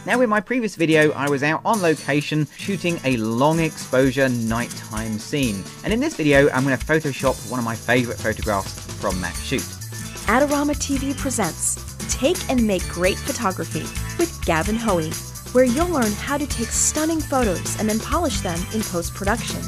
Now in my previous video I was out on location shooting a long exposure nighttime scene, and in this video I'm going to Photoshop one of my favourite photographs from that shoot. AdoramaTV presents Take and Make Great Photography with Gavin Hoey, where you'll learn how to take stunning photos and then polish them in post-production.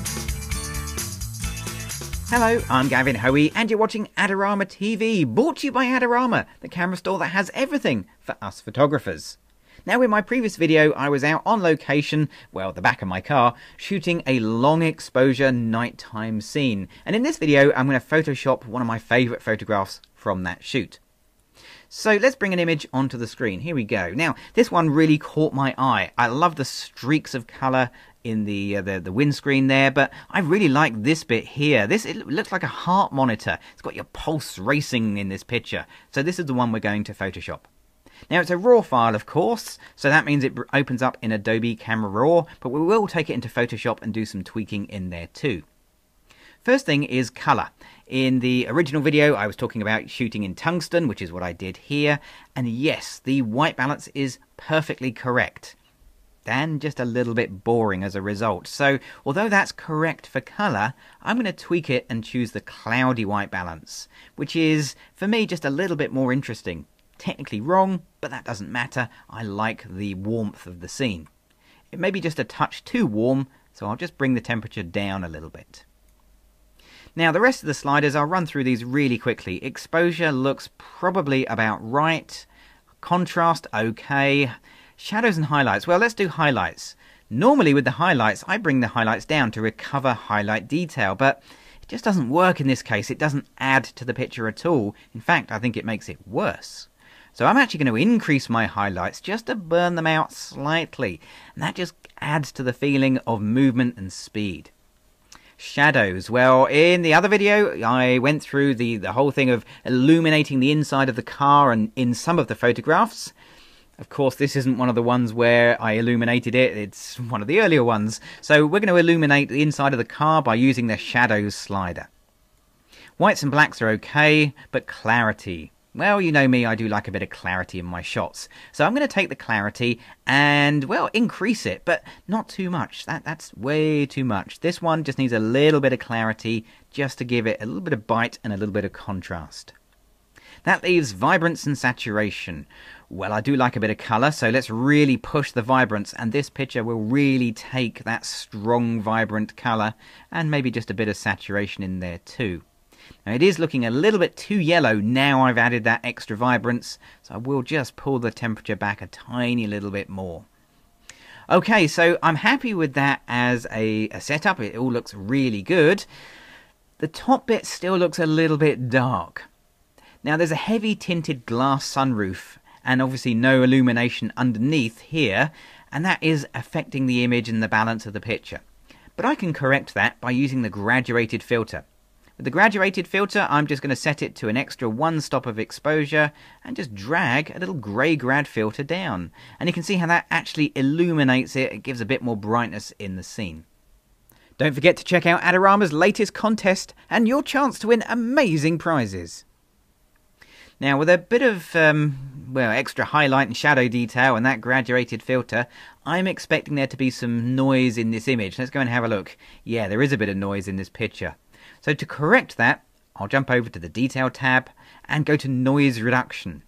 Hello, I'm Gavin Hoey and you're watching AdoramaTV, brought to you by Adorama, the camera store that has everything for us photographers. Now in my previous video I was out on location, well the back of my car, shooting a long exposure nighttime scene, and in this video I'm going to Photoshop one of my favourite photographs from that shoot. So let's bring an image onto the screen. Here we go. Now this one really caught my eye. I love the streaks of colour in the windscreen there, but I really like this bit here. It looks like a heart monitor. It's got your pulse racing in this picture. So this is the one we're going to Photoshop. Now it's a RAW file of course, so that means it opens up in Adobe Camera Raw, but we will take it into Photoshop and do some tweaking in there too. First thing is colour. In the original video I was talking about shooting in tungsten, which is what I did here, and yes, the white balance is perfectly correct. And just a little bit boring as a result. So although that's correct for colour, I'm going to tweak it and choose the cloudy white balance, which is for me just a little bit more interesting. Technically wrong, but that doesn't matter. I like the warmth of the scene. It may be just a touch too warm, so I'll just bring the temperature down a little bit. Now the rest of the sliders, I'll run through these really quickly. Exposure looks probably about right. Contrast, okay. Shadows and highlights. Well, let's do highlights. Normally with the highlights, I bring the highlights down to recover highlight detail, but it just doesn't work in this case. It doesn't add to the picture at all. In fact, I think it makes it worse. So I'm actually going to increase my highlights just to burn them out slightly, and that just adds to the feeling of movement and speed. Shadows. Well, in the other video I went through the whole thing of illuminating the inside of the car and in some of the photographs. Of course this isn't one of the ones where I illuminated it, it's one of the earlier ones. So we're going to illuminate the inside of the car by using the shadows slider. Whites and blacks are okay, but clarity. Well, you know me, I do like a bit of clarity in my shots. So I'm going to take the clarity and, well, increase it, but not too much. That's way too much. This one just needs a little bit of clarity just to give it a little bit of bite and a little bit of contrast. That leaves vibrance and saturation. Well, I do like a bit of colour, so let's really push the vibrance, and this picture will really take that strong, vibrant colour and maybe just a bit of saturation in there too. Now it is looking a little bit too yellow now I've added that extra vibrance, so I will just pull the temperature back a tiny little bit more. Okay, so I'm happy with that as a setup. It all looks really good. The top bit still looks a little bit dark. Now there's a heavy tinted glass sunroof and obviously no illumination underneath here, and that is affecting the image and the balance of the picture. But I can correct that by using the graduated filter. With the graduated filter, I'm just going to set it to an extra 1 stop of exposure and just drag a little grey grad filter down. And you can see how that actually illuminates it. It gives a bit more brightness in the scene. Don't forget to check out Adorama's latest contest and your chance to win amazing prizes. Now with a bit of well, extra highlight and shadow detail and that graduated filter, I'm expecting there to be some noise in this image. Let's go and have a look. Yeah, there is a bit of noise in this picture. So to correct that, I'll jump over to the Detail tab and go to Noise Reduction.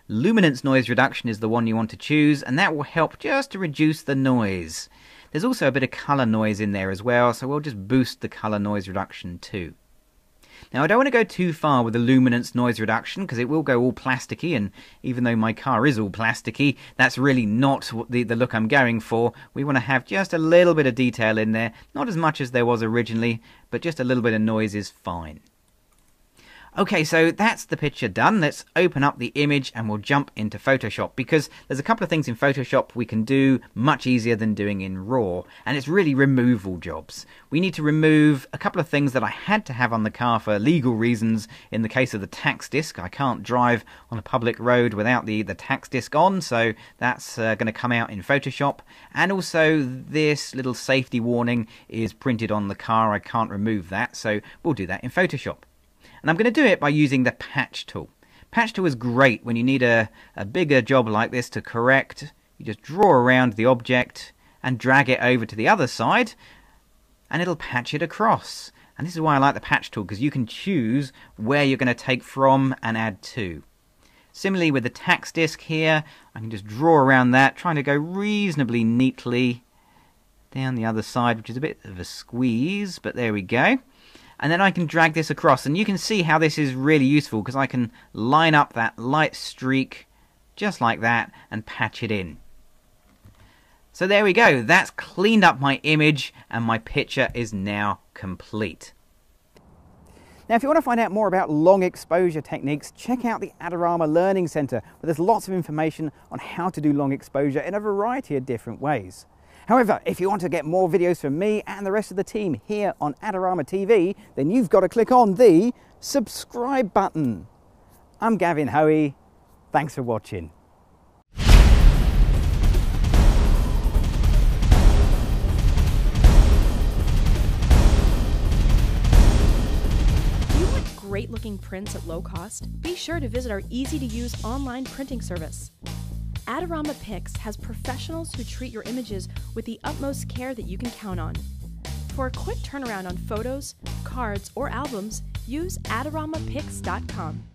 Luminance Noise Reduction is the one you want to choose, and that will help just to reduce the noise. There's also a bit of colour noise in there as well, so we'll just boost the colour noise reduction too. Now I don't want to go too far with the luminance noise reduction because it will go all plasticky, and even though my car is all plasticky, that's really not the look I'm going for. We want to have just a little bit of detail in there, not as much as there was originally, but just a little bit of noise is fine. Okay, so that's the picture done. Let's open up the image and we'll jump into Photoshop, because there's a couple of things in Photoshop we can do much easier than doing in RAW, and it's really removal jobs. We need to remove a couple of things that I had to have on the car for legal reasons. In the case of the tax disc, I can't drive on a public road without the tax disc on, so that's going to come out in Photoshop. And also this little safety warning is printed on the car. I can't remove that, so we'll do that in Photoshop. And I'm going to do it by using the patch tool. Patch tool is great when you need a bigger job like this to correct. you just draw around the object and drag it over to the other side, and it'll patch it across. And this is why I like the patch tool, because you can choose where you're going to take from and add to. Similarly with the tax disc here, I can just draw around that, trying to go reasonably neatly down the other side, which is a bit of a squeeze, but there we go. And then I can drag this across, and you can see how this is really useful, because I can line up that light streak just like that and patch it in. So there we go, that's cleaned up my image and my picture is now complete. Now if you want to find out more about long exposure techniques, check out the Adorama Learning Centre, where there's lots of information on how to do long exposure in a variety of different ways. However, if you want to get more videos from me and the rest of the team here on Adorama TV, then you've got to click on the subscribe button. I'm Gavin Hoey, thanks for watching. Great looking prints at low cost? Be sure to visit our easy to use online printing service. Adorama Pix has professionals who treat your images with the utmost care that you can count on. For a quick turnaround on photos, cards, or albums, use AdoramaPix.com.